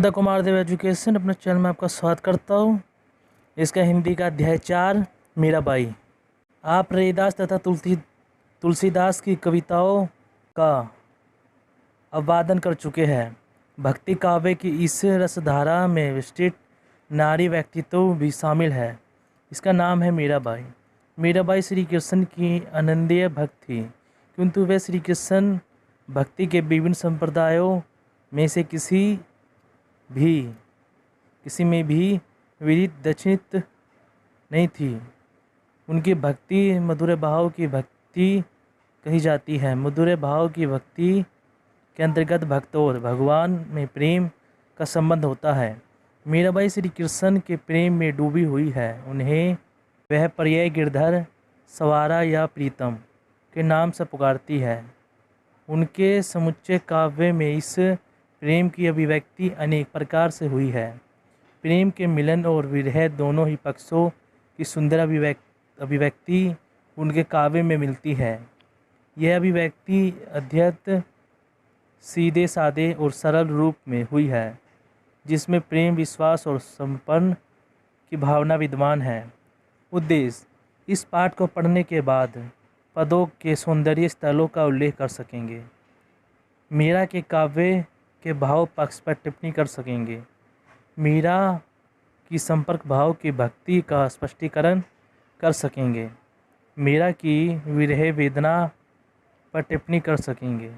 The Kumar Dev education अपने channel में आपका स्वागत करता हूँ। इसका हिंदी का अध्याय 4 मीराबाई। आप रैदास तथा तुलसीदास की कविताओं का अववादन कर चुके हैं। भक्ति काव्य की इस रसधारा में विशिष्ट नारी व्यक्तित्व भी शामिल है। इसका नाम है मीराबाई। मीराबाई श्री कृष्ण की अनन्य भक्त थी, किंतु वे श्री कृष्ण भक्ति के विभिन्न संप्रदायों में से किसी में भी विदित दक्षिणित नहीं थी। उनकी भक्ति मधुर भाव की भक्ति कही जाती है। मधुर भाव की भक्ति के अंतर्गत भक्त और भगवान में प्रेम का संबंध होता है। मीराबाई श्री कृष्ण के प्रेम में डूबी हुई है। उन्हें वह पर्याय गिरधर, सवारा या प्रीतम के नाम से पुकारती है। उनके समुच्चय काव्य में इस प्रेम की अभिव्यक्ति अनेक प्रकार से हुई है। प्रेम के मिलन और विरह दोनों ही पक्षों की सुंदर अभिव्यक्ति उनके काव्य में मिलती है। यह अभिव्यक्ति अत्यंत सीधे साधे और सरल रूप में हुई है, जिसमें प्रेम, विश्वास और समर्पण की भावना विद्यमान है। उद्देश्य: इस पाठ को पढ़ने के बाद पदों के सौंदर्य स्थलों का उल्लेख कर सकेंगे, मीरा के काव्य के भाव पक्ष पर टिप्पणी कर सकेंगे, मीरा की संपर्क भाव की भक्ति का स्पष्टीकरण कर सकेंगे, मीरा की विरह वेदना पर टिप्पणी कर सकेंगे,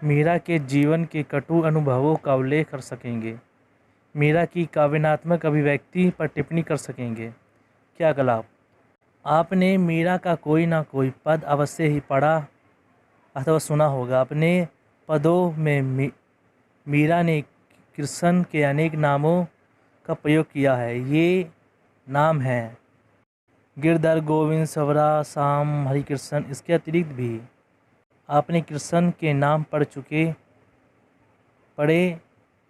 मीरा के जीवन के कटु अनुभवों का उल्लेख कर सकेंगे, मीरा की काव्यात्मक अभिव्यक्ति पर टिप्पणी कर सकेंगे। क्या गलाप! आपने मीरा का कोई ना कोई पद अवश्य ही पढ़ा अथवा सुना होगा। अपने पदों में मीरा ने कृष्ण के अनेक नामों का प्रयोग किया है। ये नाम हैं गिरधर, गोविंद, सवरा, श्याम, हरिकृष्ण। इसके अतिरिक्त भी आपने कृष्ण के नाम पढ़े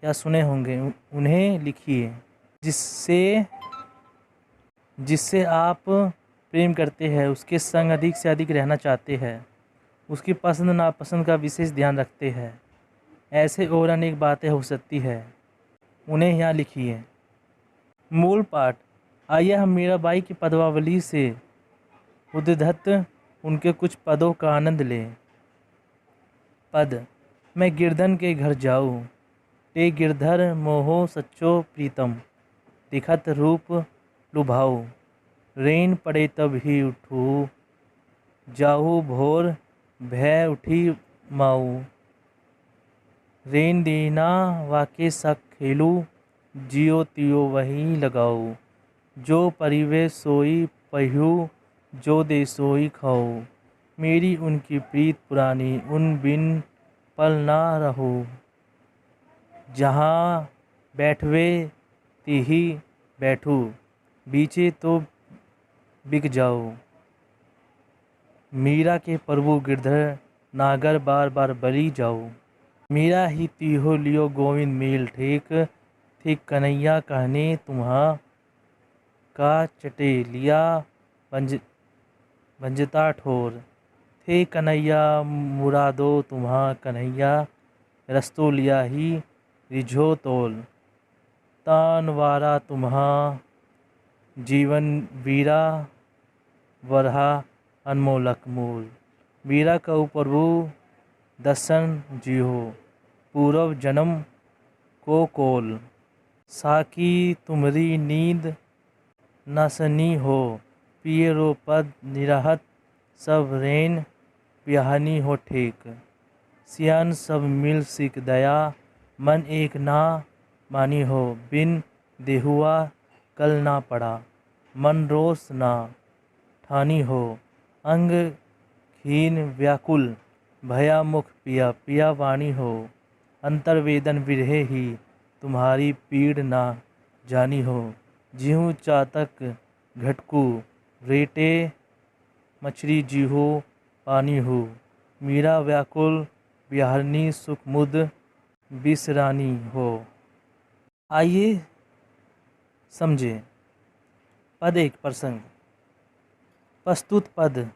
या सुने होंगे। उन्हें लिखिए जिससे आप प्रेम करते हैं, उसके संग अधिक से अधिक रहना चाहते हैं, उसकी पसंद नापसंद का विशेष ध्यान रखते हैं। ऐसे और अनेक बातें हो सकती है, उन्हें यहाँ लिखिए। मूल पाठ: आइए हम मीराबाई की पदवावली से उद्धृत उनके कुछ पदों का आनंद लें। पद: मैं गिरधन के घर जाऊँ, ते गिरधर मोहो सच्चो प्रीतम, दिखत रूप लुभाऊ, रैन पड़े तब ही उठू, जाहू भोर भय उठी माऊ, रैन दीना वाके सक खेलू, जियो तियो वही लगाऊ, जो परिवे सोई पहियू, जो दे सोई खाऊ, मेरी उनकी प्रीत पुरानी, उन बिन पल ना रहू, जहाँ बैठवे तिही बैठू, बीचे तो बिक जाओ। मीरा के प्रभु गिरधर नागर, बार बार बली जाओ, मीरा ही तिहो लियो गोविंद मेल ठीक, थे कन्हैया कहने तुम्हा का चटे लिया भंजता ठोर, थे कन्हैया मुरादो तुम्हा कन्हैया, रस्तो लिया ही रिझो तोल, तानवारा तुम्हा जीवन वीरा वरहा अनमोलक मूल, वीरा कऊ प्रभु दर्शन जिहो, पूर्व जन्म को कोल, साकी तुम्हारी नींद न सनी हो, पिए रो पद निराहत सब रैन बिहानी हो ठीक, सियान सब मिल सिक दया, मन एक ना मानी हो, बिन देहुआ कल ना पड़ा, मन रोस ना ठानी हो, अंग खीन व्याकुल भया मुख पिया पिया वाणी हो, अंतर्वेदन विरहे ही तुम्हारी पीड़ ना जानी हो, जिहू चातक घटकू रेटे मछली जिहो पानी हो, मीरा व्याकुल बिहारनी सुख मुद बिसरानी हो। आइए समझे। पद एक प्रसंग। प्रस्तुत पद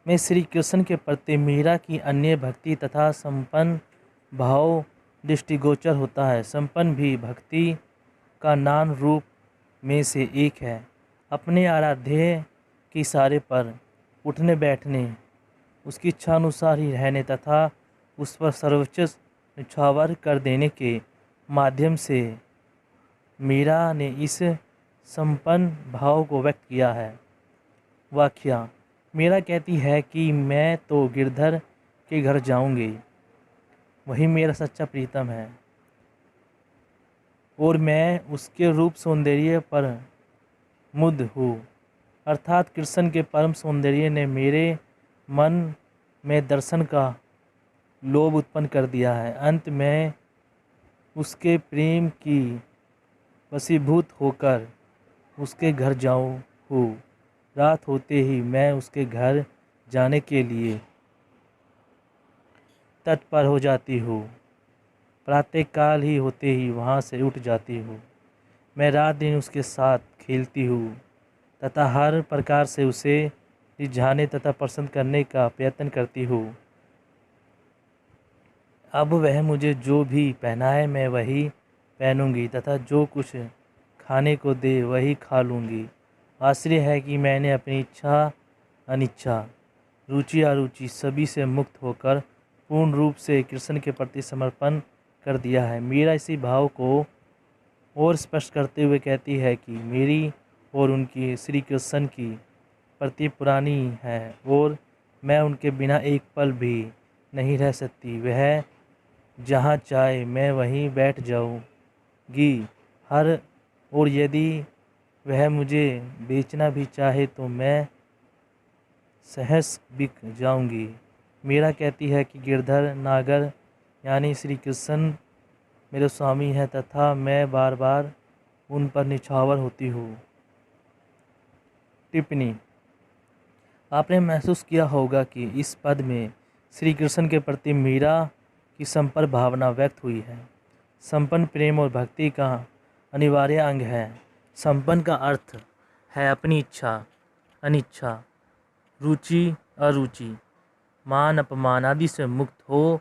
में श्री कृष्ण के प्रति मीरा की अन्य भक्ति तथा संपन्न भाव दृष्टिगोचर होता है। संपन्न भी भक्ति का नान रूप में से एक है। अपने आराध्य के इशारे पर उठने बैठने, उसकी इच्छा अनुसार ही रहने तथा उस पर सर्वोच्च न्यौछावर कर देने के माध्यम से मीरा ने इस संपन्न भाव को व्यक्त किया है। व्याख्या। मीरा कहती है कि मैं तो गिरधर के घर जाऊंगी, वही मेरा सच्चा प्रीतम है और मैं उसके रूप सौंदर्य पर मुग्ध हूँ। अर्थात कृष्ण के परम सौंदर्य ने मेरे मन में दर्शन का लोभ उत्पन्न कर दिया है। अंत में उसके प्रेम की वशीभूत होकर उसके घर जाऊँ हूँ। रात होते ही मैं उसके घर जाने के लिए तत्पर हो जाती हूँ। प्रातःकाल ही होते ही वहाँ से उठ जाती हूँ। मैं रात दिन उसके साथ खेलती हूँ तथा हर प्रकार से उसे रिझाने तथा पसंद करने का प्रयत्न करती हूँ। अब वह मुझे जो भी पहनाए मैं वही पहनूंगी तथा जो कुछ खाने को दे वही खा लूँगी। आश्चर्य है कि मैंने अपनी इच्छा अनिच्छा, रुचि अरुचि सभी से मुक्त होकर पूर्ण रूप से कृष्ण के प्रति समर्पण कर दिया है। मीरा इसी भाव को और स्पष्ट करते हुए कहती है कि मेरी और उनकी श्री कृष्ण की प्रति पुरानी है और मैं उनके बिना एक पल भी नहीं रह सकती। वह जहाँ चाहे मैं वहीं बैठ जाऊंगी हर और यदि वह मुझे बेचना भी चाहे तो मैं सहस बिक जाऊंगी। मीरा कहती है कि गिरधर नागर यानी श्री कृष्ण मेरे स्वामी हैं तथा मैं बार बार उन पर निछावर होती हूँ। टिप्पणी। आपने महसूस किया होगा कि इस पद में श्री कृष्ण के प्रति मीरा की संपर्क भावना व्यक्त हुई है। संपन्न प्रेम और भक्ति का अनिवार्य अंग है। संपन्न का अर्थ है अपनी इच्छा अनिच्छा, रुचि अरुचि, मान अपमान आदि से मुक्त हो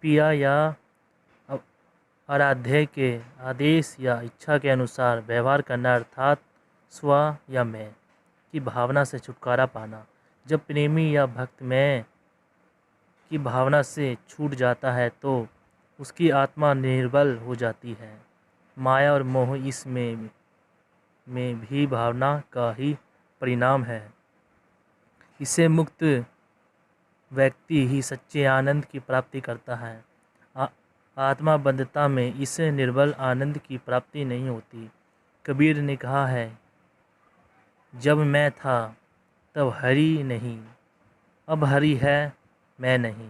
पिया या आराध्य के आदेश या इच्छा के अनुसार व्यवहार करना, अर्थात स्व या मैं की भावना से छुटकारा पाना। जब प्रेमी या भक्त मैं की भावना से छूट जाता है तो उसकी आत्मा निर्बल हो जाती है। माया और मोह इसमें भी भावना का ही परिणाम है। इससे मुक्त व्यक्ति ही सच्चे आनंद की प्राप्ति करता है। आत्मा बंधता में इस निर्बल आनंद की प्राप्ति नहीं होती। कबीर ने कहा है, जब मैं था तब हरि नहीं, अब हरि है मैं नहीं।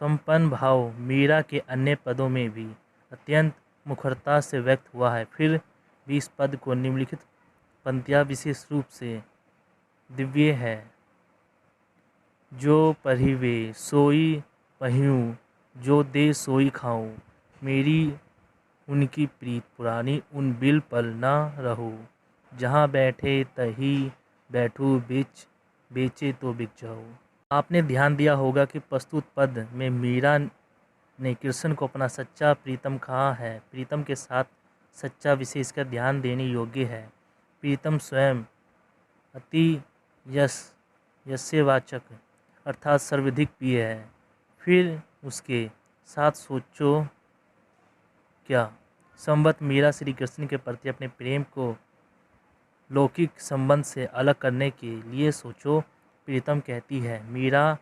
संपन्न भाव मीरा के अन्य पदों में भी अत्यंत मुखरता से व्यक्त हुआ है। फिर भी इस पद को निम्नलिखित पंक्तियाँ विशेष रूप से दिव्य है। जो परिवे सोई पहियूँ, जो दे सोई खाऊं, मेरी उनकी प्रीत पुरानी उन बिल पल ना रहूं। जहाँ बैठे तही बैठूं, बेचे तो बिक जाऊं। आपने ध्यान दिया होगा कि प्रस्तुत पद में मीरा ने कृष्ण को अपना सच्चा प्रीतम कहा है। प्रीतम के साथ सच्चा विशेषकर ध्यान देने योग्य है। प्रीतम स्वयं अति यस्यवाचक अर्थात सर्वाधिक प्रिय है। फिर उसके साथ सोचो क्या संबत मीरा श्री कृष्ण के प्रति अपने प्रेम को लौकिक संबंध से अलग करने के लिए सोचो। प्रीतम कहती है, मीरा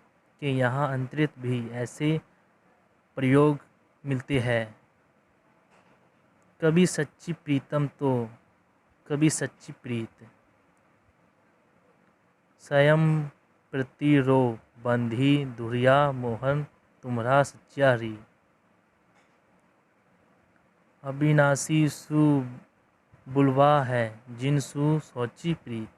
के यहाँ अंतरित भी ऐसे प्रयोग मिलते हैं। कभी सच्ची प्रीतम तो कभी सच्ची प्रीत, स्वयं प्रतिरो बंधी धुरिया मोहन तुम्हारा सच्चा री। अविनाशी सु बुलवा है जिनसु सोची प्रीत।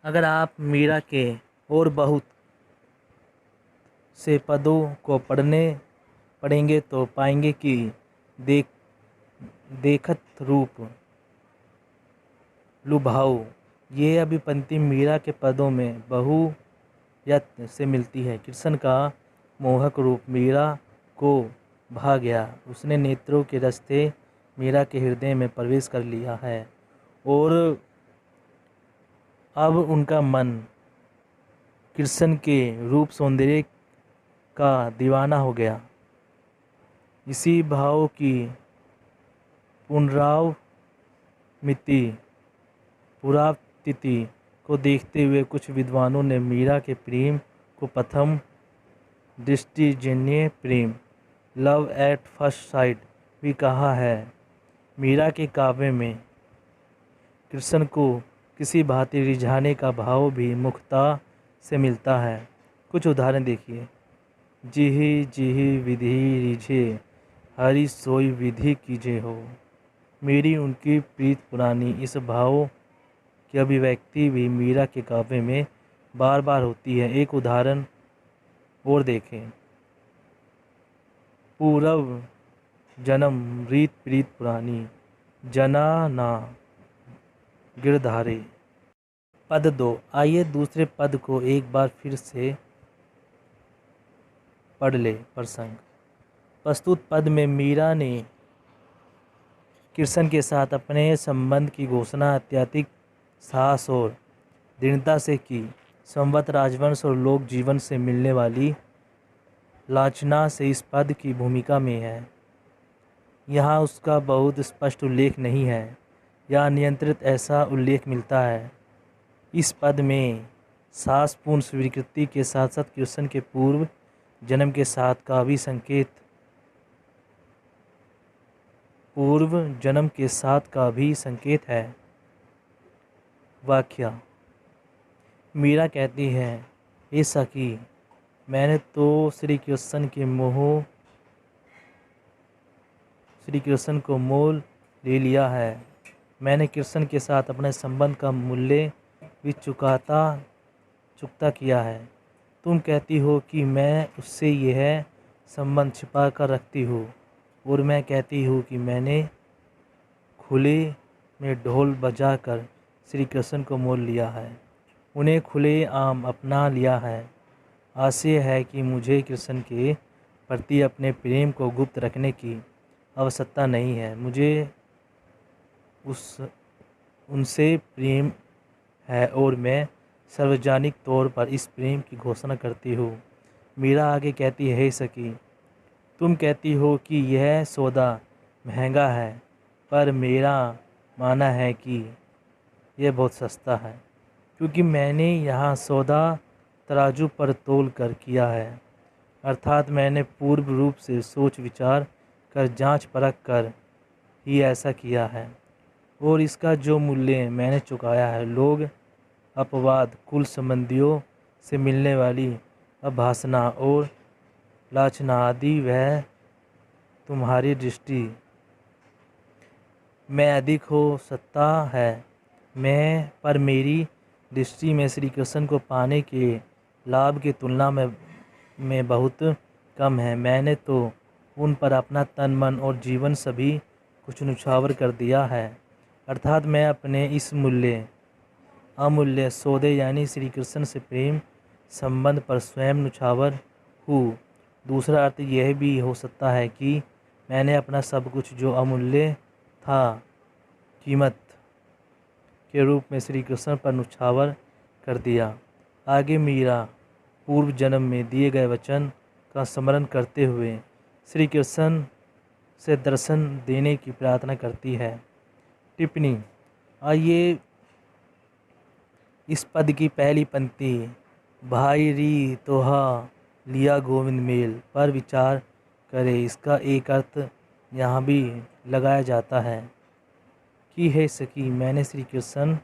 अगर आप मीरा के और बहुत से पदों को पढ़ेंगे तो पाएंगे कि देखत रूप लुभाऊ ये अभी पंक्ति मीरा के पदों में बहुयत्न से मिलती है। कृष्ण का मोहक रूप मीरा को भा गया। उसने नेत्रों के रास्ते मीरा के हृदय में प्रवेश कर लिया है और अब उनका मन कृष्ण के रूप सौंदर्य का दीवाना हो गया। इसी भाव की पुरावृत्ति को देखते हुए कुछ विद्वानों ने मीरा के प्रेम को प्रथम दृष्टिजन्य प्रेम, लव एट फर्स्ट साइट भी कहा है। मीरा के काव्य में कृष्ण को किसी भांति रिझाने का भाव भी मुखता से मिलता है। कुछ उदाहरण देखिए। जिहि जिहि विधि रिझे, हरि सोई विधि कीजे हो। मेरी उनकी प्रीत पुरानी, इस भाव की अभिव्यक्ति भी मीरा के काव्य में बार बार होती है। एक उदाहरण और देखें। पूरब जन्म रीत प्रीत पुरानी, जना ना गिरधारे। पद 2। आइए दूसरे पद को एक बार फिर से पढ़ ले। प्रसंग। प्रस्तुत पद में मीरा ने कृष्ण के साथ अपने संबंध की घोषणा अत्यधिक साहस और दृढ़ता से की। संवत राजवंश और लोक जीवन से मिलने वाली लांछना से इस पद की भूमिका में है। यहाँ उसका बहुत स्पष्ट उल्लेख नहीं है या नियंत्रित ऐसा उल्लेख मिलता है। इस पद में साहसपूर्ण स्वीकृति के साथ साथ कृष्ण के पूर्व जन्म के साथ का भी संकेत है। व्याख्या। मीरा कहती है, हे सखी, मैंने तो श्री कृष्ण को मोल ले लिया है। मैंने कृष्ण के साथ अपने संबंध का मूल्य भी चुकता किया है। तुम कहती हो कि मैं उससे यह संबंध छिपा कर रखती हूँ और मैं कहती हूँ कि मैंने खुले में ढोल बजाकर श्री कृष्ण को मोल लिया है, उन्हें खुले आम अपना लिया है। आशय है कि मुझे कृष्ण के प्रति अपने प्रेम को गुप्त रखने की आवश्यकता नहीं है। मुझे उनसे प्रेम है और मैं सार्वजनिक तौर पर इस प्रेम की घोषणा करती हूँ। मीरा आगे कहती है, हे सखी, तुम कहती हो कि यह सौदा महंगा है, पर मेरा मानना है कि यह बहुत सस्ता है, क्योंकि मैंने यहाँ सौदा तराजू पर तोल कर किया है। अर्थात मैंने पूर्व रूप से सोच विचार कर जांच परख कर ही ऐसा किया है और इसका जो मूल्य मैंने चुकाया है, लोग, अपवाद, कुल संबंधियों से मिलने वाली अभासना और लांछना आदि, वह तुम्हारी दृष्टि में अधिक हो सकता है, पर मेरी दृष्टि में श्री कृष्ण को पाने के लाभ की तुलना में बहुत कम है। मैंने तो उन पर अपना तन मन और जीवन सभी कुछ न्यौछावर कर दिया है। अर्थात मैं अपने इस अमूल्य सौदे यानी श्री कृष्ण से प्रेम संबंध पर स्वयं न्यौछावर हूँ। दूसरा अर्थ यह भी हो सकता है कि मैंने अपना सब कुछ जो अमूल्य था, कीमत के रूप में श्री कृष्ण पर न्यौछावर कर दिया। आगे मीरा पूर्व जन्म में दिए गए वचन का स्मरण करते हुए श्री कृष्ण से दर्शन देने की प्रार्थना करती है। टिप्पणी। आइए इस पद की पहली पंक्ति भाई री तोहा लिया गोविंद मेल पर विचार करें। इसका एक अर्थ यहाँ भी लगाया जाता है कि हे सखी, मैंने श्री कृष्ण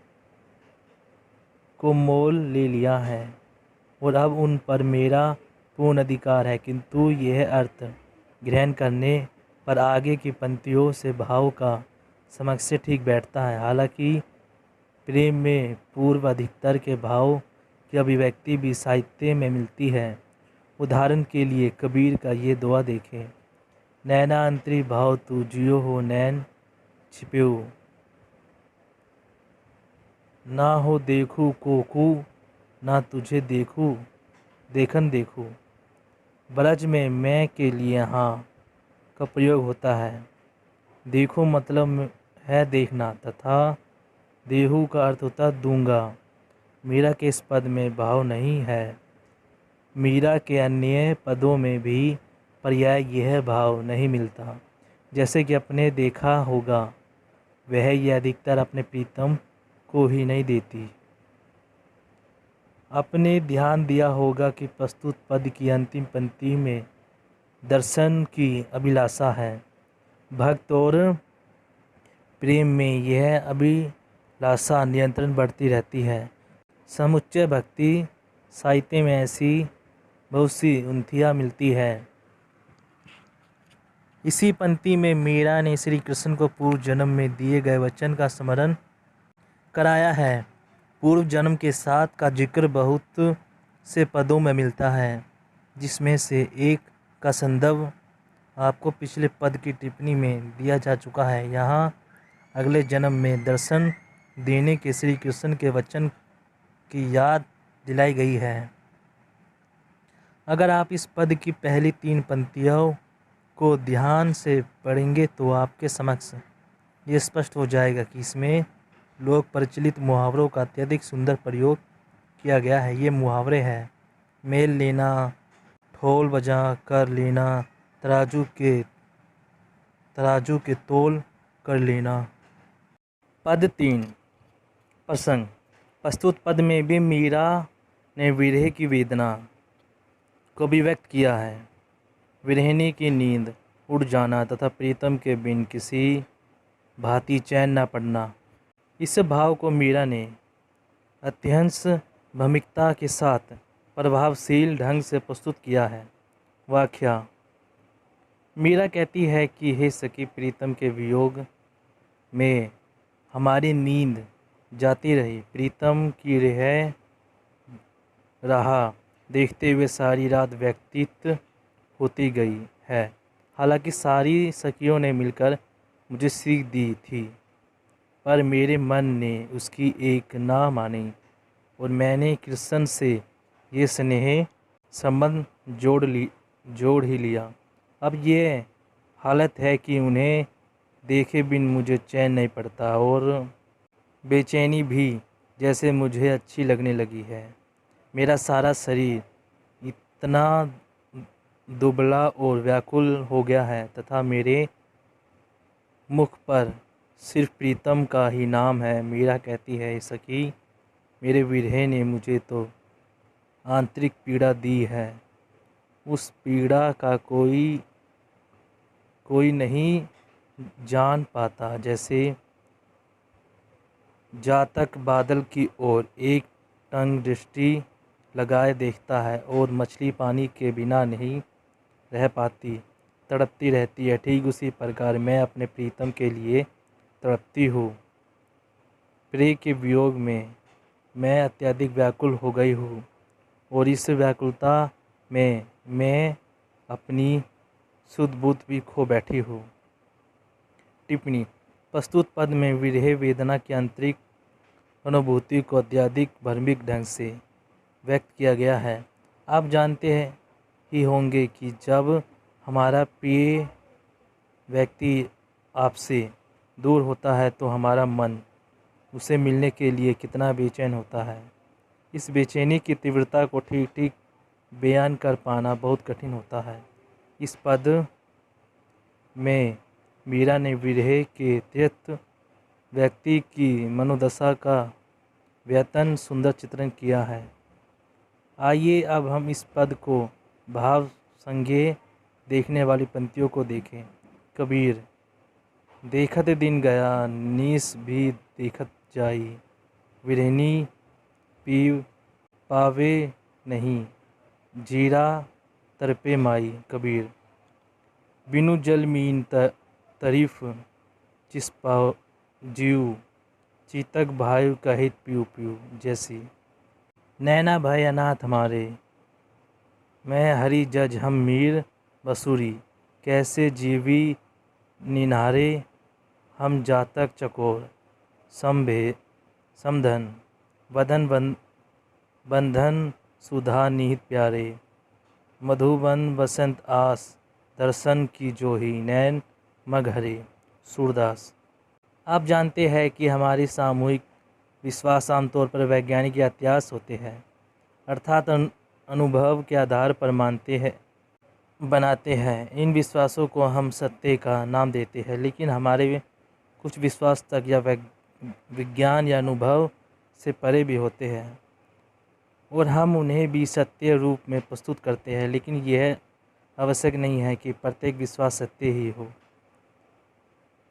को मोल ले लिया है और अब उन पर मेरा पूर्ण अधिकार है। किंतु यह अर्थ ग्रहण करने पर आगे की पंक्तियों से भाव का समझ से ठीक बैठता है। हालांकि प्रेम में पूर्व अधिकतर के भाव की अभिव्यक्ति भी साहित्य में मिलती है। उदाहरण के लिए कबीर का ये दुआ देखें, नैना अंतरी भाव तू जियो हो नैन छिप्यो, ना हो देखू कोकू ना तुझे देखन देखू। ब्रज में मैं के लिए हाँ, का प्रयोग होता है। देखो मतलब है देखना तथा देहू का अर्थ होता है दूंगा। मीरा के इस पद में भाव नहीं है। मीरा के अन्य पदों में भी पर्याय यह भाव नहीं मिलता। जैसे कि अपने देखा होगा, वह ये अधिकतर अपने प्रीतम को ही नहीं देती। अपने ध्यान दिया होगा कि प्रस्तुत पद की अंतिम पंक्ति में दर्शन की अभिलाषा है। भक्त और प्रेम में यह अभिलाषा नियंत्रण बढ़ती रहती है। समुच्चय भक्ति साहित्य में ऐसी बहुत सी उन्नतियाँ मिलती है। इसी पंक्ति में मीरा ने श्री कृष्ण को पूर्व जन्म में दिए गए वचन का स्मरण कराया है। पूर्व जन्म के साथ का जिक्र बहुत से पदों में मिलता है, जिसमें से एक का संदर्भ आपको पिछले पद की टिप्पणी में दिया जा चुका है। यहाँ अगले जन्म में दर्शन देने के श्री कृष्ण के वचन की याद दिलाई गई है। अगर आप इस पद की पहली 3 पंक्तियों को ध्यान से पढ़ेंगे तो आपके समक्ष ये स्पष्ट हो जाएगा कि इसमें लोक प्रचलित मुहावरों का अत्यधिक सुंदर प्रयोग किया गया है। ये मुहावरे हैं: मेल लेना, ढोल बजा कर लेना, तराजू के तोल कर लेना। पद 3 प्रसंग। प्रस्तुत पद में भी मीरा ने विरह की वेदना को भी व्यक्त किया है। विरहिणी की नींद उड़ जाना तथा प्रीतम के बिन किसी भांति चैन न पड़ना। इस भाव को मीरा ने अत्यंत भमिकता के साथ प्रभावशील ढंग से प्रस्तुत किया है। व्याख्या। मीरा कहती है कि हे सखी, प्रीतम के वियोग में हमारी नींद जाती रही। प्रीतम की राह देखते हुए सारी रात व्यतीत होती गई है। हालांकि सारी सखियों ने मिलकर मुझे सीख दी थी, पर मेरे मन ने उसकी एक ना मानी और मैंने कृष्ण से ये स्नेह संबंध जोड़ ही लिया। अब ये हालत है कि उन्हें देखे बिन मुझे चैन नहीं पड़ता और बेचैनी भी जैसे मुझे अच्छी लगने लगी है। मेरा सारा शरीर इतना दुबला और व्याकुल हो गया है तथा मेरे मुख पर सिर्फ प्रीतम का ही नाम है। मीरा कहती है, सखी, मेरे विरह ने मुझे तो आंतरिक पीड़ा दी है। उस पीड़ा का कोई नहीं जान पाता। जैसे जातक बादल की ओर एक टंग दृष्टि लगाए देखता है और मछली पानी के बिना नहीं रह पाती, तड़पती रहती है, ठीक उसी प्रकार मैं अपने प्रीतम के लिए तड़पती हूँ। प्रिय के वियोग में मैं अत्यधिक व्याकुल हो गई हूँ और इस व्याकुलता में मैं अपनी सुध बुद्ध भी खो बैठी हूँ। टिप्पणी। प्रस्तुत पद में विरह वेदना की आंतरिक अनुभूति को अत्यधिक भ्रमिक ढंग से व्यक्त किया गया है। आप जानते ही होंगे कि जब हमारा प्रिय व्यक्ति आपसे दूर होता है तो हमारा मन उसे मिलने के लिए कितना बेचैन होता है। इस बेचैनी की तीव्रता को ठीक ठीक बयान कर पाना बहुत कठिन होता है। इस पद में मीरा ने विरह के तीव्र व्यक्ति की मनोदशा का व्यतन सुंदर चित्रण किया है। आइए अब हम इस पद को भाव संज्ञेय देखने वाली पंक्तियों को देखें। कबीर। देखत दिन गया, नीस भी देखत जाई, विरहिणी पीव पावे नहीं, जीरा तरपे माई। कबीर। बिनु जल मीन तरीफ चिस्पा जीव, चीतक भाई कहित पीऊ पीऊ। जैसी। नैना भय अनाथ हमारे, मैं हरि जज हम मीर बसुरी, कैसे जीवी निनारे हम जातक चकोर, समधन वदन बंधन सुधा निहित प्यारे, मधुबन बसंत आस दर्शन की जोही नैन मगहरे। सूरदास। आप जानते हैं कि हमारी सामूहिक विश्वास आमतौर पर वैज्ञानिक या इतिहास होते हैं, अर्थात अनुभव के आधार पर बनाते हैं। इन विश्वासों को हम सत्य का नाम देते हैं, लेकिन हमारे कुछ विश्वास तक या विज्ञान या अनुभव से परे भी होते हैं और हम उन्हें भी सत्य रूप में प्रस्तुत करते हैं, लेकिन यह आवश्यक नहीं है कि प्रत्येक विश्वास सत्य ही हो।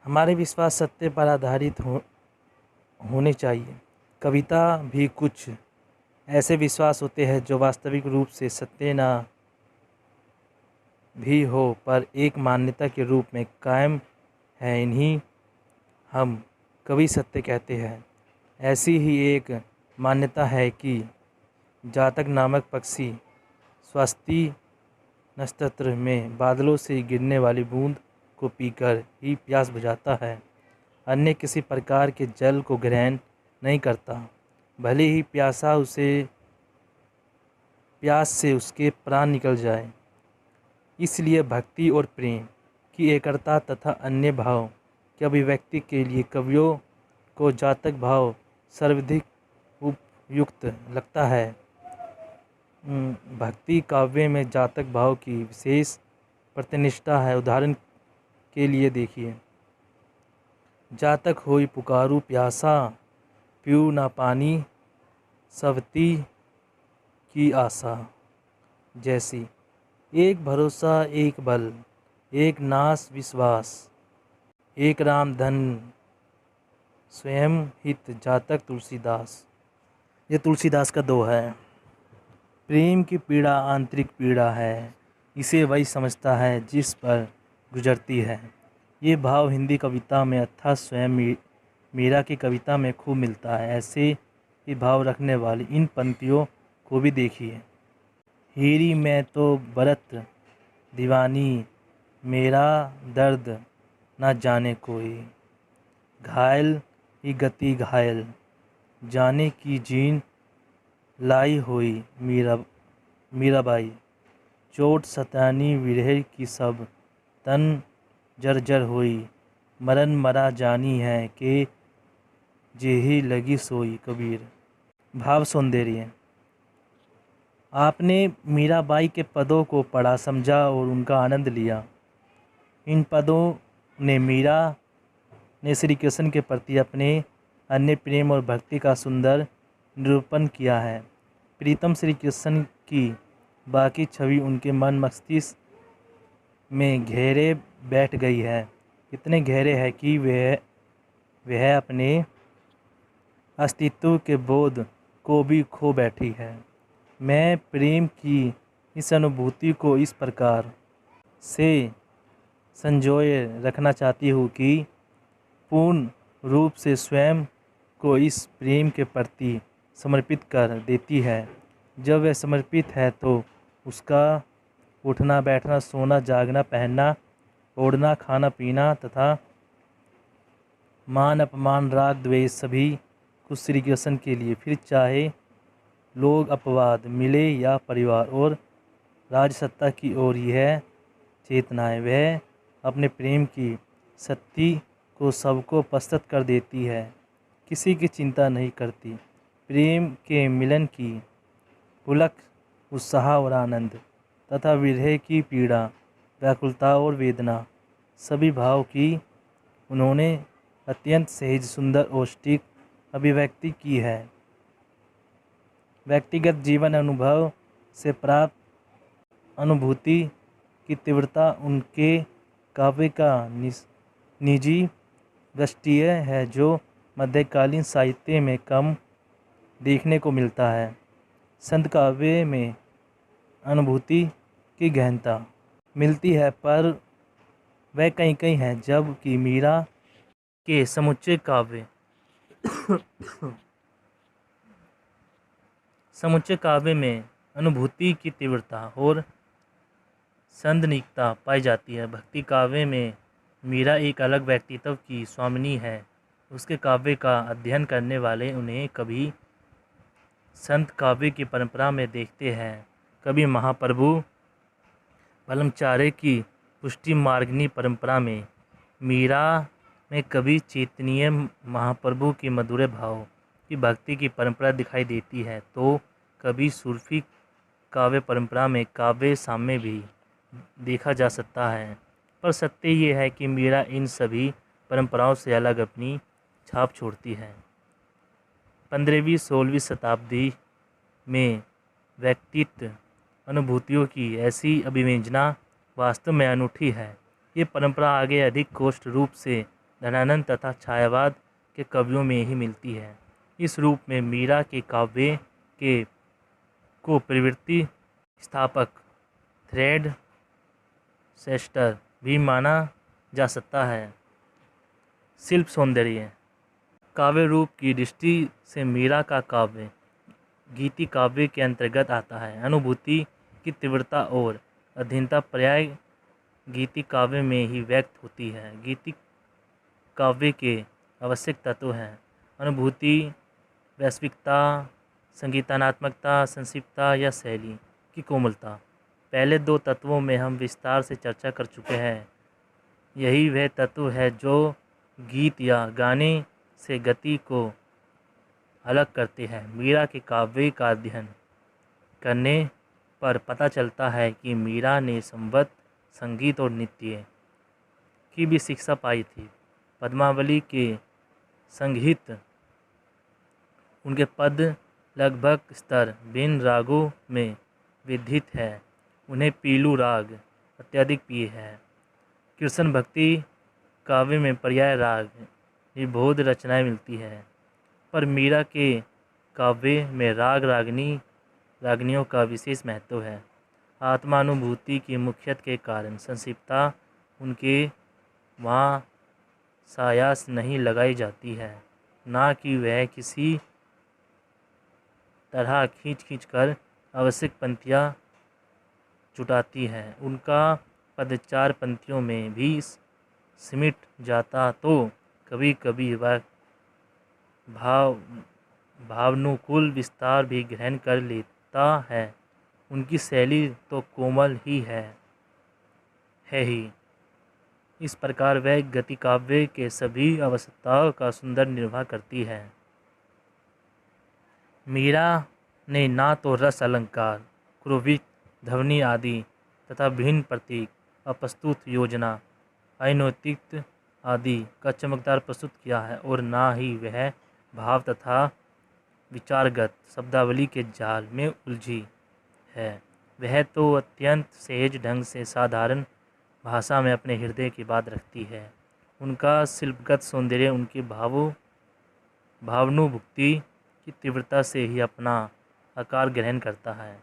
हमारे विश्वास सत्य पर आधारित होने चाहिए। कविता भी कुछ ऐसे विश्वास होते हैं जो वास्तविक रूप से सत्य ना भी हो, पर एक मान्यता के रूप में कायम है। इन्हीं हम कवि सत्य कहते हैं। ऐसी ही एक मान्यता है कि जातक नामक पक्षी स्वस्ति नक्षत्र में बादलों से गिरने वाली बूंद को पीकर ही प्यास बुझाता है, अन्य किसी प्रकार के जल को ग्रहण नहीं करता, भले ही प्यास से उसके प्राण निकल जाए। इसलिए भक्ति और प्रेम की एकता तथा अन्य भाव की अभिव्यक्ति के लिए कवियों को जातक भाव सर्वाधिक उपयुक्त लगता है। भक्ति काव्य में जातक भाव की विशेष प्रतिनिष्ठा है। उदाहरण के लिए देखिए, जातक होई पुकारू प्यासा, पीऊ ना पानी सवती की आशा। जैसी एक भरोसा एक बल, एक नाश विश्वास, एक राम धन स्वयं हित। जातक तुलसीदास। ये तुलसीदास का दोहा है। प्रेम की पीड़ा आंतरिक पीड़ा है, इसे वही समझता है जिस पर गुजरती है। ये भाव हिंदी कविता में अर्थात स्वयं मीरा की कविता में खूब मिलता है। ऐसे ही भाव रखने वाली इन पंक्तियों को भी देखिए। हीरी मैं तो बरत दीवानी, मेरा दर्द ना जाने कोई। घायल ही गति घायल, जाने की जीन लाई हुई मीराबाई। चोट सतानी विरह की सब तन जर्जर हुई, मरन मरा जानी है कि जेही लगी सोई। कबीर। भाव सौंदर्य। आपने मीराबाई के पदों को पढ़ा, समझा और उनका आनंद लिया। इन पदों ने मीरा ने श्री कृष्ण के प्रति अपने अन्य प्रेम और भक्ति का सुंदर निरूपण किया है। प्रीतम श्री कृष्ण की बाकी छवि उनके मन मस्तिष्क में गहरे बैठ गई है, इतने गहरे है कि वह अपने अस्तित्व के बोध को भी खो बैठी है। मैं प्रेम की इस अनुभूति को इस प्रकार से संजोए रखना चाहती हूँ कि पूर्ण रूप से स्वयं को इस प्रेम के प्रति समर्पित कर देती है। जब वह समर्पित है तो उसका उठना बैठना, सोना जागना, पहनना ओढ़ना, खाना पीना तथा मान अपमान राग द्वेष सभी कुछ श्री कृष्ण के लिए। फिर चाहे लोग अपवाद मिले या परिवार और राजसत्ता की ओर यह चेतनाएं, वह अपने प्रेम की शक्ति को सबको प्रस्तुत कर देती है, किसी की चिंता नहीं करती। प्रेम के मिलन की पुलक, उत्साह और आनंद तथा विरह की पीड़ा, व्याकुलता और वेदना, सभी भाव की उन्होंने अत्यंत सहज, सुंदर और सटीक अभिव्यक्ति की है। व्यक्तिगत जीवन अनुभव से प्राप्त अनुभूति की तीव्रता उनके काव्य का निजी दृष्टि है, जो मध्यकालीन साहित्य में कम देखने को मिलता है। संत काव्य में अनुभूति की गहनता मिलती है, पर वह कहीं कहीं है, जबकि मीरा के समुच्चय काव्य में अनुभूति की तीव्रता और संदनिकता पाई जाती है। भक्ति काव्य में मीरा एक अलग व्यक्तित्व की स्वामिनी है। उसके काव्य का अध्ययन करने वाले उन्हें कभी संत काव्य की परंपरा में देखते हैं, कभी महाप्रभु ब्रह्मचार्य की पुष्टि मार्गनी परंपरा में मीरा में कवि चैतन्य महाप्रभु के मधुर भाव की भक्ति की परंपरा दिखाई देती है, तो कभी सूफी काव्य परंपरा में काव्य साम्य भी देखा जा सकता है। पर सत्य ये है कि मीरा इन सभी परंपराओं से अलग अपनी छाप छोड़ती है। 15वीं-16वीं शताब्दी में व्यक्तित्व अनुभूतियों की ऐसी अभिव्यंजना वास्तव में अनूठी है। ये परंपरा आगे अधिक कोष्ठ रूप से धनानंद तथा छायावाद के कवियों में ही मिलती है। इस रूप में मीरा के काव्य के को प्रवृत्ति स्थापक थ्रेड सेस्टर भी माना जा सकता है। शिल्प सौंदर्य काव्य रूप की दृष्टि से मीरा का काव्य गीति काव्य के अंतर्गत आता है। अनुभूति की तीव्रता और अधीनता प्राय गीति काव्य में ही व्यक्त होती है। गीति काव्य के आवश्यक तत्व हैं अनुभूति, वैश्विकता, संगीतात्मकता, संक्षिप्तता या शैली की कोमलता। पहले दो तत्वों में हम विस्तार से चर्चा कर चुके हैं। यही वह तत्व है जो गीत या गाने से गति को अलग करते हैं। मीरा के काव्य का अध्ययन करने पर पता चलता है कि मीरा ने संगीत, संगीत और नृत्य की भी शिक्षा पाई थी। पद्मावली के संगीत उनके पद लगभग स्तर भिन्न रागों में विधित है। उन्हें पीलू राग अत्यधिक प्रिय है। कृष्ण भक्ति काव्य में पर्याय राग निबोध रचनाएं मिलती है, पर मीरा के काव्य में राग रागनियों का विशेष महत्व है। आत्मानुभूति की मुख्यत के कारण संक्षिप्तता उनके वहाँ सायास नहीं लगाई जाती है, ना कि वह किसी तरह खींच कर आवश्यक पंक्तियाँ जुटाती है। उनका पद 4 पंक्तियों में भी सिमट जाता तो कभी कभी वह भावनुकूल विस्तार भी ग्रहण कर लेता है। उनकी शैली तो कोमल ही है ही। इस प्रकार वह गति काव्य के सभी आवश्यकताओं का सुंदर निर्वाह करती है। मीरा ने ना तो रस अलंकार, क्रोवित, ध्वनि आदि तथा भिन्न प्रतीक, अपस्तुत, योजना, अनौतिक आदि का चमकदार प्रस्तुत किया है और ना ही वह भाव तथा विचारगत शब्दावली के जाल में उलझी है। वह तो अत्यंत सहज ढंग से साधारण भाषा में अपने हृदय की बात रखती है। उनका शिल्पगत सौंदर्य उनकी भावनुभुक्ति की तीव्रता से ही अपना आकार ग्रहण करता है।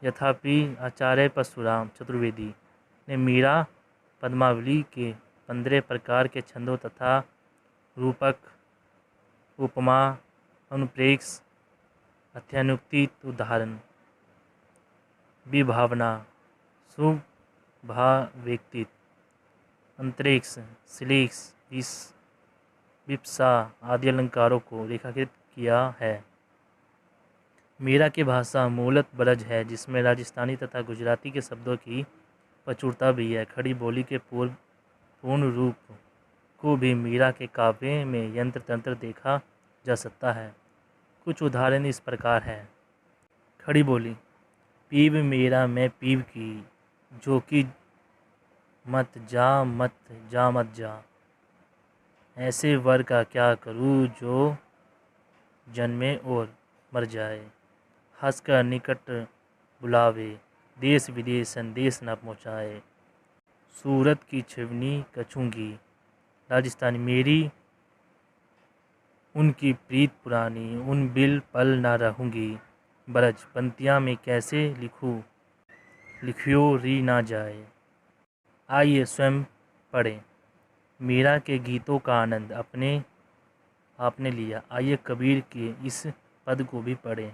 यथापि आचार्य परशुराम चतुर्वेदी ने मीरा पद्मावली के 15 प्रकार के छंदों तथा रूपक, उपमा, अनुप्रेक्ष, अर्थानुक्ति, उदाहरण, विभावना, शुभाव्यक्ति, अंतरिक्ष, श्लेष, विप्सा आदि अलंकारों को रेखांकित किया है। मीरा की भाषा मूलतः ब्रज है, जिसमें राजस्थानी तथा गुजराती के शब्दों की प्रचुरता भी है। खड़ी बोली के पूर्ण रूप को भी मीरा के काव्य में यंत्र तंत्र देखा जा सकता है। कुछ उदाहरण इस प्रकार है। खड़ी बोली। पीव मेरा मैं पीव की, जो कि मत जा। ऐसे वर का क्या करूँ जो जन्मे और मर जाए। हंसकर निकट बुलावे, देश विदेश संदेश न पहुँचाए। सूरत की छिवनी कछूंगी। राजस्थानी। मेरी उनकी प्रीत पुरानी, उन बिल पल न रहूँगी। ब्रज। पंक्तियाँ में कैसे लिखियो री ना जाए। आइए स्वयं पढ़ें। मीरा के गीतों का आनंद आपने लिया। आइए कबीर के इस पद को भी पढ़ें।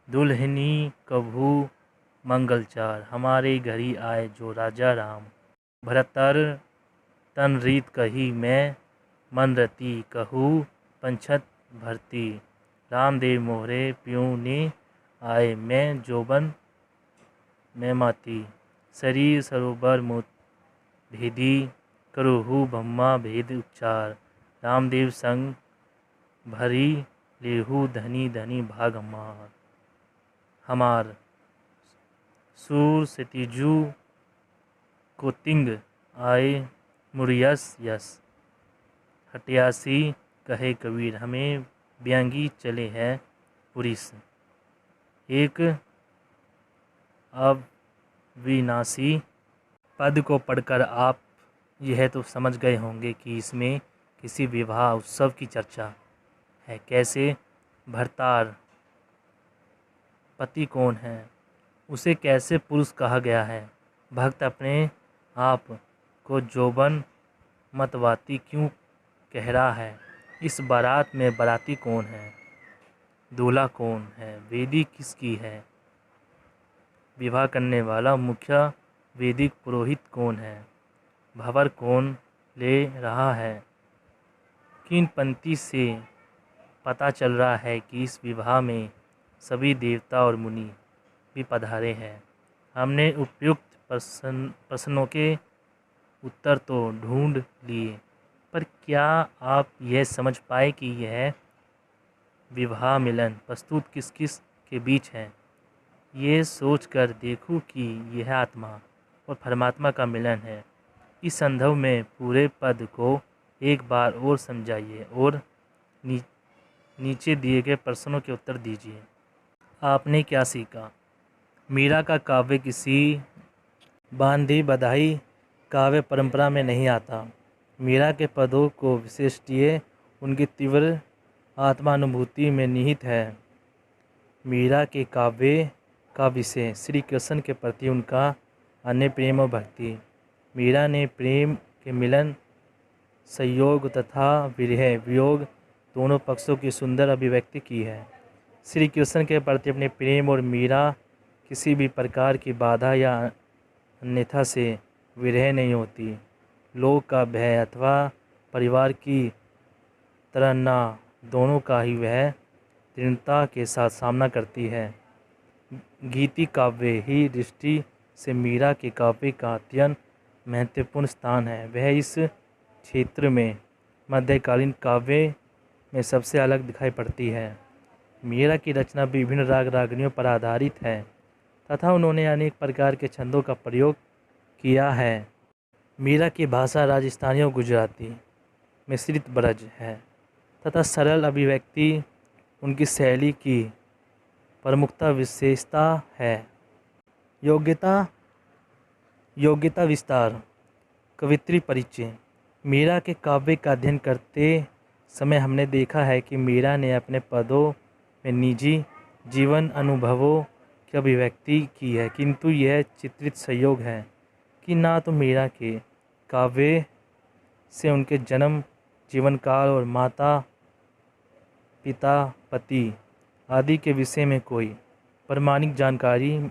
दुल्हनी कभू मंगलचार, हमारे घरी आए जो राजा राम। भरतर तन रीत कही, मैं मन रती कहूँ पंछत भरती। रामदेव मोहरे प्यों ने आए, मैं जोबन मैं माती। शरीर सरोवर मोत भेदी, करोहु ब्रह्मा भेद उच्चार। रामदेव संग भरी लेहु धनी धनी भाग हमार। सूर सतीजू को तिंग आए मुरियस यस। हटियासी कहे कबीर, हमें व्यंगी चले हैं पुरिस। एक अविनाशी पद को पढ़कर आप यह तो समझ गए होंगे कि इसमें किसी विवाह उत्सव की चर्चा है। कैसे भरतार पति कौन है, उसे कैसे पुरुष कहा गया है। भक्त अपने आप को जोबन मतवाती क्यों कह रहा है। इस बारात में बाराती कौन है, दूल्हा कौन है, वेदी किसकी है, विवाह करने वाला मुख्य वैदिक पुरोहित कौन है, भंवर कौन ले रहा है। किन पंक्ति से पता चल रहा है कि इस विवाह में सभी देवता और मुनि भी पधारे हैं। हमने उपयुक्त प्रश्नों के उत्तर तो ढूंढ लिए, पर क्या आप यह समझ पाए कि यह विवाह मिलन प्रस्तुत किस किस के बीच है। ये सोचकर देखो कि यह आत्मा और परमात्मा का मिलन है। इस संदर्भ में पूरे पद को एक बार और समझाइए और नीचे दिए गए प्रश्नों के उत्तर दीजिए। आपने क्या सीखा। मीरा का काव्य किसी बांधी बधाई काव्य परंपरा में नहीं आता। मीरा के पदों को विशिष्टीय उनकी तीव्र आत्मानुभूति में निहित है। मीरा के काव्य का विषय श्री कृष्ण के प्रति उनका अन्य प्रेम और भक्ति। मीरा ने प्रेम के मिलन, संयोग तथा विरह वियोग दोनों पक्षों की सुंदर अभिव्यक्ति की है। श्री कृष्ण के प्रति अपने प्रेम और मीरा किसी भी प्रकार की बाधा या अन्यथा से विरह नहीं होती। लोक का भय अथवा परिवार की तरन्ना दोनों का ही वह दृढ़ता के साथ सामना करती है। गीति काव्य ही दृष्टि से मीरा के काव्य का अत्यंत महत्वपूर्ण स्थान है। वह इस क्षेत्र में मध्यकालीन काव्य में सबसे अलग दिखाई पड़ती है। मीरा की रचना विभिन्न राग रागनियों पर आधारित है तथा उन्होंने अनेक प्रकार के छंदों का प्रयोग किया है। मीरा की भाषा राजस्थानी और गुजराती मिश्रित ब्रज है तथा सरल अभिव्यक्ति उनकी शैली की प्रमुखता विशेषता है। योग्यता विस्तार कवित्री परिचय। मीरा के काव्य का अध्ययन करते समय हमने देखा है कि मीरा ने अपने पदों में निजी जीवन अनुभवों की अभिव्यक्ति की है, किंतु यह चित्रित संयोग है कि ना तो मीरा के काव्य से उनके जन्म, जीवन काल और माता पिता पति आदि के विषय में कोई प्रामाणिक जानकारी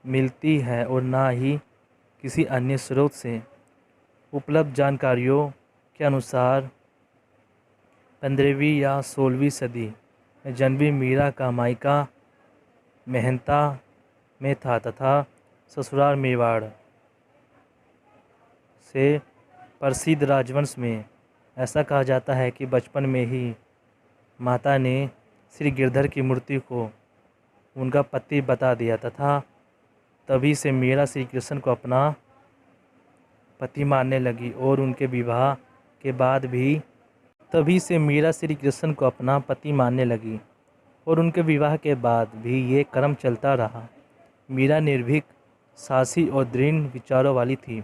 मिलती है और ना ही किसी अन्य स्रोत से उपलब्ध जानकारियों के अनुसार 15वीं या 16वीं सदी में जन्मी मीरा का मायका मेहनता में था तथा ससुराल मेवाड़ से प्रसिद्ध राजवंश में। ऐसा कहा जाता है कि बचपन में ही माता ने श्री गिरधर की मूर्ति को उनका पति बता दिया तथा तभी से मीरा श्री कृष्ण को अपना पति मानने लगी और उनके विवाह के बाद भी ये क्रम चलता रहा। मीरा निर्भीक, साहसी और दृढ़ विचारों वाली थी।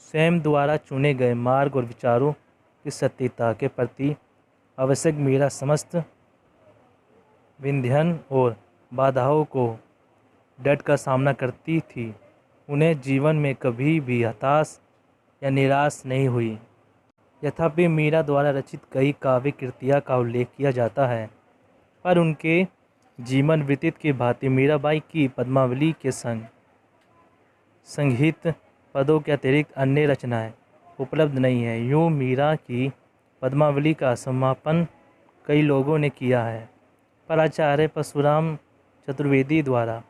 स्वयं द्वारा चुने गए मार्ग और विचारों की सत्यता के प्रति आवश्यक मीरा समस्त विंध्यन और बाधाओं को डट कर सामना करती थी। उन्हें जीवन में कभी भी हताश या निराश नहीं हुई। यद्यपि मीरा द्वारा रचित कई काव्य कृतियाँ का उल्लेख किया जाता है, पर उनके जीवन वृत्त की भांति मीराबाई की पद्मावली के संगीत पदों के अतिरिक्त अन्य रचनाएं उपलब्ध नहीं है। यूँ मीरा की पद्मावली का समापन कई लोगों ने किया है, पर आचार्य परशुराम चतुर्वेदी द्वारा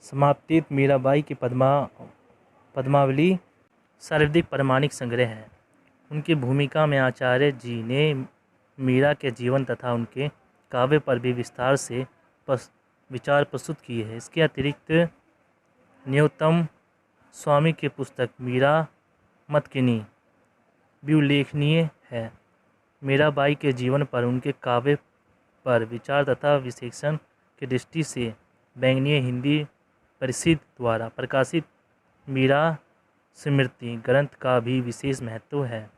समाप्तित मीराबाई की पद्मावली सर्वाधिक प्रामाणिक संग्रह है। उनकी भूमिका में आचार्य जी ने मीरा के जीवन तथा उनके काव्य पर भी विस्तार से विचार प्रस्तुत किए हैं। इसके अतिरिक्त न्योतम स्वामी की पुस्तक मीरा मतकिनी भी उल्लेखनीय है। मीराबाई के जीवन पर, उनके काव्य पर विचार तथा विश्लेषण की दृष्टि से बैंगनी हिंदी परिषद द्वारा प्रकाशित मीरा स्मृति ग्रंथ का भी विशेष महत्व है।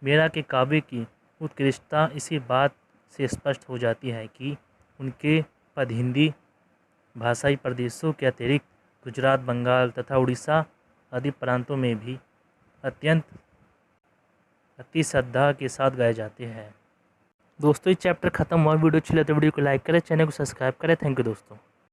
मीरा के काव्य की उत्कृष्टता इसी बात से स्पष्ट हो जाती है कि उनके पद हिंदी भाषाई प्रदेशों के अतिरिक्त गुजरात, बंगाल तथा उड़ीसा आदि प्रांतों में भी अति श्रद्धा के साथ गाए जाते हैं। दोस्तों, ये चैप्टर खत्म हुआ। वीडियो अच्छी लगे तो वीडियो को लाइक करें, चैनल को सब्सक्राइब करें। थैंक यू दोस्तों।